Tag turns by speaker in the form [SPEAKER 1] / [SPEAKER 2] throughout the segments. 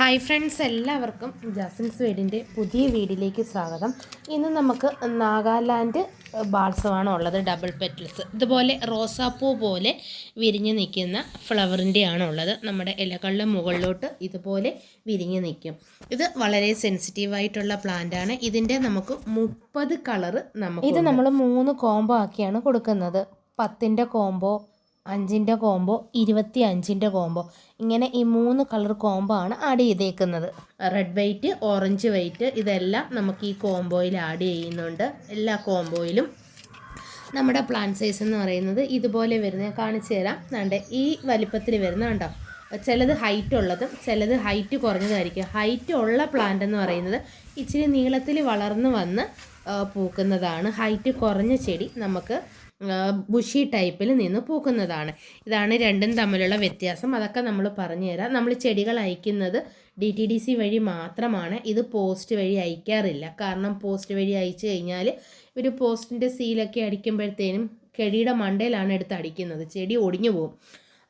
[SPEAKER 1] Hi friends, എല്ലാവർക്കും Jasmine's വീടിൻ്റെ പുതിയ വീഡിയോയിലേക്ക് സ്വാഗതം. ഇന്ന് നമുക്ക് നാഗാലാൻഡ് ബാൾസമാണ് ഉള്ളത്. ഡബിൾ പെറ്റൽസ് ഇതുപോലെ റോസാപ്പൂ പോലെ വിരിഞ്ഞ് നിൽക്കുന്ന ഫ്ലവറിൻ്റെയാണ് ഉള്ളത്. നമ്മുടെ ഇലകളുടെ മുകളിലോട്ട് ഇതുപോലെ വിരിഞ്ഞ് നിൽക്കും. ഇത് വളരെ സെൻസിറ്റീവായിട്ടുള്ള പ്ലാന്റാണ്. ഇതിൻ്റെ നമുക്ക് 30 കളറ് ഇത് നമ്മൾ 3 കോംബോ ആക്കിയാണ് കൊടുക്കുന്നത്. 10ൻ്റെ കോംബോ, 5ൻ്റെ കോംബോ, 25ൻ്റെ കോംബോ, ഇങ്ങനെ ഈ 3 കളർ കോംബോ ആണ് ആഡ് ചെയ്തേക്കുന്നത്. റെഡ് വൈറ്റ്, ഓറഞ്ച് വൈറ്റ് ഇതെല്ലാം നമുക്ക് ഈ കോംബോയിൽ ആഡ് ചെയ്യുന്നുണ്ട്. എല്ലാ കോംബോയിലും നമ്മുടെ പ്ലാന്റ് സൈസ് എന്ന് പറയുന്നത് ഇതുപോലെ വരുന്നത് കാണിച്ചു തരാം. വേണ്ട ഈ വലിപ്പത്തിൽ വരുന്ന കണ്ടോ, ചിലത് ഹൈറ്റ് ഉള്ളതും ചിലത് ഹൈറ്റ് കുറഞ്ഞതായിരിക്കും. ഹൈറ്റ് ഉള്ള പ്ലാന്റ് എന്ന് പറയുന്നത് ഇച്ചിരി നീളത്തിൽ വളർന്നു വന്ന് പൂക്കുന്നതാണ്. ഹൈറ്റ് കുറഞ്ഞ ചെടി നമുക്ക് ബുഷി ടൈപ്പിൽ നിന്ന് പൂക്കുന്നതാണ്. ഇതാണ് രണ്ടും തമ്മിലുള്ള വ്യത്യാസം. അതൊക്കെ നമ്മൾ പറഞ്ഞു തരാം. നമ്മൾ ചെടികൾ അയക്കുന്നത് DTDC വഴി മാത്രമാണ്. ഇത് പോസ്റ്റ് വഴി അയക്കാറില്ല. കാരണം പോസ്റ്റ് വഴി അയച്ചു കഴിഞ്ഞാൽ ഒരു പോസ്റ്റിൻ്റെ സീലൊക്കെ അടിക്കുമ്പോഴത്തേനും ചെടിയുടെ മണ്ടയിലാണ് എടുത്ത് അടിക്കുന്നത്, ചെടി ഒടിഞ്ഞു പോകും.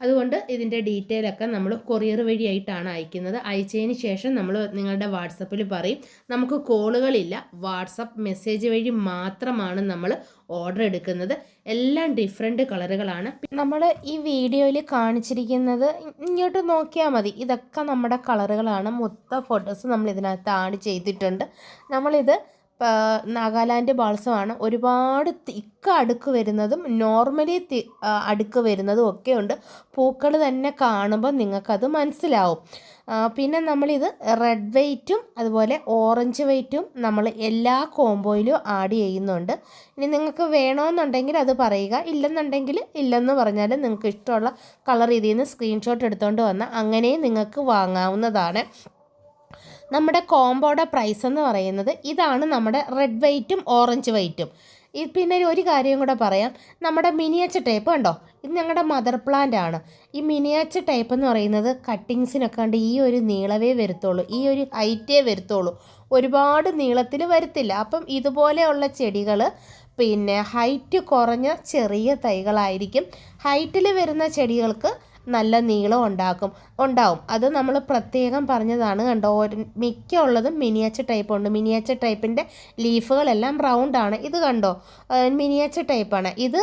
[SPEAKER 1] അതുകൊണ്ട് ഇതിൻ്റെ ഡീറ്റെയിലൊക്കെ നമ്മൾ കൊറിയർ വഴിയായിട്ടാണ് അയക്കുന്നത്. അയച്ചതിന് ശേഷം നമ്മൾ നിങ്ങളുടെ വാട്സപ്പിൽ പറയും. നമുക്ക് കോളുകളില്ല, വാട്സപ്പ് മെസ്സേജ് വഴി മാത്രമാണ് നമ്മൾ ഓർഡർ എടുക്കുന്നത്. എല്ലാം ഡിഫറെൻറ്റ് കളറുകളാണ്. നമ്മൾ ഈ വീഡിയോയിൽ കാണിച്ചിരിക്കുന്നത് ഇങ്ങോട്ട് നോക്കിയാൽ മതി. ഇതൊക്കെ നമ്മുടെ കളറുകളാണ്. മൊത്തം ഫോട്ടോസ് നമ്മൾ ഇതിനകത്ത് ആഡ് ചെയ്തിട്ടുണ്ട്. നമ്മളിത് നാഗാലാൻഡ് ബാൾസമാണ്. ഒരുപാട് തിക്ക് അടുക്ക് വരുന്നതും നോർമലി അടുക്ക് വരുന്നതും ഒക്കെ ഉണ്ട്. പൂക്കൾ തന്നെ കാണുമ്പോൾ നിങ്ങൾക്കത് മനസ്സിലാവും. പിന്നെ നമ്മളിത് റെഡ് വൈറ്റും അതുപോലെ ഓറഞ്ച് വൈറ്റും നമ്മൾ എല്ലാ കോംബോയിലും ആഡ് ചെയ്യുന്നുണ്ട്. ഇനി നിങ്ങൾക്ക് വേണമെന്നുണ്ടെങ്കിൽ അത് പറയുക, ഇല്ലെന്നുണ്ടെങ്കിൽ ഇല്ലെന്ന് പറഞ്ഞാൽ നിങ്ങൾക്ക് ഇഷ്ടമുള്ള കളർ ഇതിൽ നിന്ന് സ്ക്രീൻഷോട്ട് എടുത്തുകൊണ്ട് വന്നാൽ അങ്ങനെയും നിങ്ങൾക്ക് വാങ്ങാവുന്നതാണ്. നമ്മുടെ കോംബോയുടെ പ്രൈസ് എന്ന് പറയുന്നത് ഇതാണ്. നമ്മുടെ റെഡ് വൈറ്റും ഓറഞ്ച് വൈറ്റും. പിന്നെ ഒരു കാര്യം കൂടെ പറയാം. നമ്മുടെ മിനിയേച്ചർ ടൈപ്പ് കണ്ടോ, ഇത് ഞങ്ങളുടെ മദർ പ്ലാന്റ് ആണ്. ഈ മിനിയേച്ചർ ടൈപ്പ് എന്ന് പറയുന്നത് കട്ടിങ്സിനൊക്കെ കണ്ട് ഈ ഒരു നീളവേ വരുത്തുള്ളൂ, ഈ ഒരു ഹൈറ്റേ വരുത്തുള്ളൂ, ഒരുപാട് നീളത്തിൽ വരുത്തില്ല. അപ്പം ഇതുപോലെയുള്ള ചെടികൾ പിന്നെ ഹൈറ്റ് കുറഞ്ഞ ചെറിയ തൈകളായിരിക്കും. ഹൈറ്റിൽ വരുന്ന ചെടികൾക്ക് നല്ല നീളം ഉണ്ടാവും. അത് നമ്മൾ പ്രത്യേകം പറഞ്ഞതാണ്. കണ്ടോ, മിക്ക ഉള്ളതും മിനിയേച്ചർ ടൈപ്പ് ഉണ്ട്. മിനിയേച്ചർ ടൈപ്പിൻ്റെ ലീഫുകളെല്ലാം റൗണ്ട് ആണ്. ഇത് കണ്ടോ, മിനിയേച്ചർ ടൈപ്പാണ്. ഇത്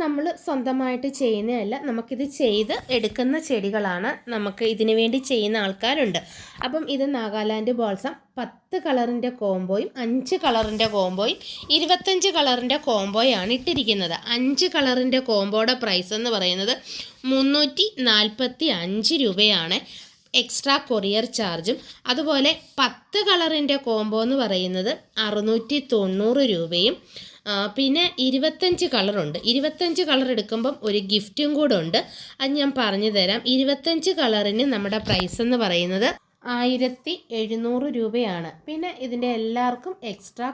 [SPEAKER 1] നമ്മൾ സ്വന്തമായിട്ട് ചെയ്യുന്നതല്ല, നമുക്കിത് ചെയ്ത് എടുക്കുന്ന ചെടികളാണ്. നമുക്ക് ഇതിനു വേണ്ടി ചെയ്യുന്ന ആൾക്കാരുണ്ട്. അപ്പം ഇത് നാഗാലാൻഡ് ബോൾസം 10 കളറിൻ്റെ കോംബോയും 5 കളറിൻ്റെ കോംബോയും 25 കളറിൻ്റെ കോംബോയാണ് ഇട്ടിരിക്കുന്നത്. 5 കളറിൻ്റെ കോംബോയുടെ പ്രൈസ് എന്ന് പറയുന്നത് 345 രൂപയാണ്, എക്സ്ട്രാ കൊറിയർ ചാർജും. അതുപോലെ 10 കളറിൻ്റെ കോംബോ എന്ന് പറയുന്നത് 690 രൂപയും. പിന്നെ 25 കളറുണ്ട്. 25 കളർ എടുക്കുമ്പം ഒരു ഗിഫ്റ്റും കൂടെ ഉണ്ട്. അത് ഞാൻ പറഞ്ഞു തരാം. 25 കളറിന് നമ്മുടെ പ്രൈസ് എന്ന് പറയുന്നത് 1700 രൂപയാണ്. പിന്നെ ഇതിൻ്റെ എല്ലാവർക്കും എക്സ്ട്രാ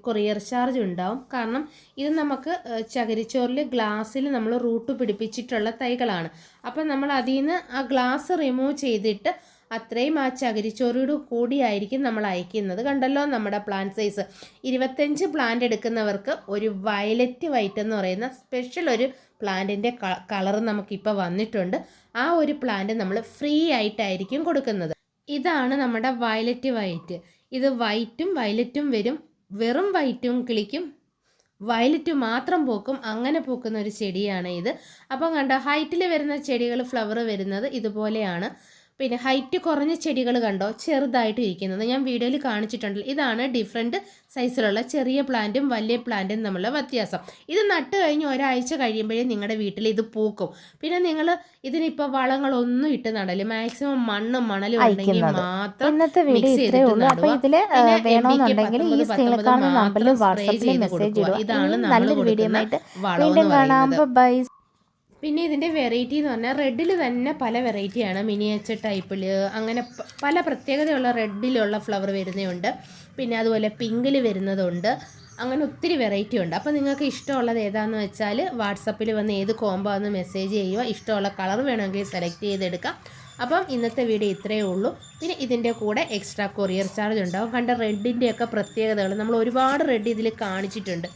[SPEAKER 1] കൊറിയർ ചാർജ് ഉണ്ടാവും. കാരണം ഇത് നമുക്ക് ചകിരിച്ചോറിൽ ഗ്ലാസ്സിൽ നമ്മൾ റൂട്ട് പിടിപ്പിച്ചിട്ടുള്ള തൈകളാണ്. അപ്പം നമ്മൾ അതിൽ നിന്ന് ആ ഗ്ലാസ് റിമൂവ് ചെയ്തിട്ട് അത്രയും ആ ചകിരിച്ചോറോട് കൂടിയായിരിക്കും നമ്മൾ അയക്കുന്നത്. കണ്ടല്ലോ നമ്മുടെ പ്ലാന്റ് സൈസ്. 25 പ്ലാന്റ് എടുക്കുന്നവർക്ക് ഒരു വയലറ്റ് വൈറ്റ് എന്ന് പറയുന്ന സ്പെഷ്യൽ ഒരു പ്ലാന്റിൻ്റെ കളർ നമുക്കിപ്പോൾ വന്നിട്ടുണ്ട്. ആ ഒരു പ്ലാന്റ് നമ്മൾ ഫ്രീ ആയിട്ടായിരിക്കും കൊടുക്കുന്നത്. ഇതാണ് നമ്മുടെ വയലറ്റ് വൈറ്റ്. ഇത് വൈറ്റും വയലറ്റും വരും. വെറും വൈറ്റും കിളിക്കും, വയലറ്റ് മാത്രം പൂക്കും. അങ്ങനെ പൂക്കുന്ന ഒരു ചെടിയാണ് ഇത്. അപ്പം കണ്ടോ, ഹൈറ്റിൽ വരുന്ന ചെടികൾ ഫ്ലവർ വരുന്നത് ഇതുപോലെയാണ്. പിന്നെ ഹൈറ്റ് കുറഞ്ഞ ചെടികൾ കണ്ടോ ചെറുതായിട്ട് ഇരിക്കുന്നത് ഞാൻ വീഡിയോയിൽ കാണിച്ചിട്ടുണ്ടല്ലോ. ഇതാണ് ഡിഫറെൻറ്റ് സൈസിലുള്ള ചെറിയ പ്ലാന്റും വലിയ പ്ലാന്റും തമ്മിലുള്ള വ്യത്യാസം. ഇത് നട്ട് കഴിഞ്ഞ് ഒരാഴ്ച കഴിയുമ്പോഴേ നിങ്ങളുടെ വീട്ടിൽ ഇത് പൂക്കും. പിന്നെ നിങ്ങൾ ഇതിനിപ്പോൾ വളങ്ങളൊന്നും ഇട്ട് നടല്, മാക്സിമം മണ്ണും മണലും ഉണ്ടെങ്കിൽ മാത്രം മിക്സ് ചെയ്തിട്ട് നടുക. ഇതാണ് നമ്മൾ കൊടുക്കുന്ന വളം. പിന്നെ ഇതിൻ്റെ വെറൈറ്റി എന്ന് പറഞ്ഞാൽ റെഡിൽ തന്നെ പല വെറൈറ്റിയാണ്. മിനിയേച്ചർ ടൈപ്പിൽ അങ്ങനെ പല പ്രത്യേകതയുള്ള റെഡിലുള്ള ഫ്ലവർ വരുന്നതുണ്ട്. പിന്നെ അതുപോലെ പിങ്കിൽ വരുന്നതുണ്ട്. അങ്ങനെ ഒത്തിരി വെറൈറ്റി ഉണ്ട്. അപ്പോൾ നിങ്ങൾക്ക് ഇഷ്ടമുള്ളത് ഏതാണെന്ന് വെച്ചാൽ വാട്സപ്പിൽ വന്ന് ഏത് കോംബോ ആണെന്ന് മെസ്സേജ് ചെയ്യുക. ഇഷ്ടമുള്ള കളർ വേണമെങ്കിൽ സെലക്ട് ചെയ്തെടുക്കാം. അപ്പം ഇന്നത്തെ വീഡിയോ ഇത്രയേ ഉള്ളൂ. പിന്നെ ഇതിൻ്റെ കൂടെ എക്സ്ട്രാ കൊറിയർ ചാർജ് ഉണ്ടാവും. കണ്ട റെഡിൻ്റെയൊക്കെ പ്രത്യേകതകൾ നമ്മൾ ഒരുപാട് റെഡ് ഇതിൽ കാണിച്ചിട്ടുണ്ട്.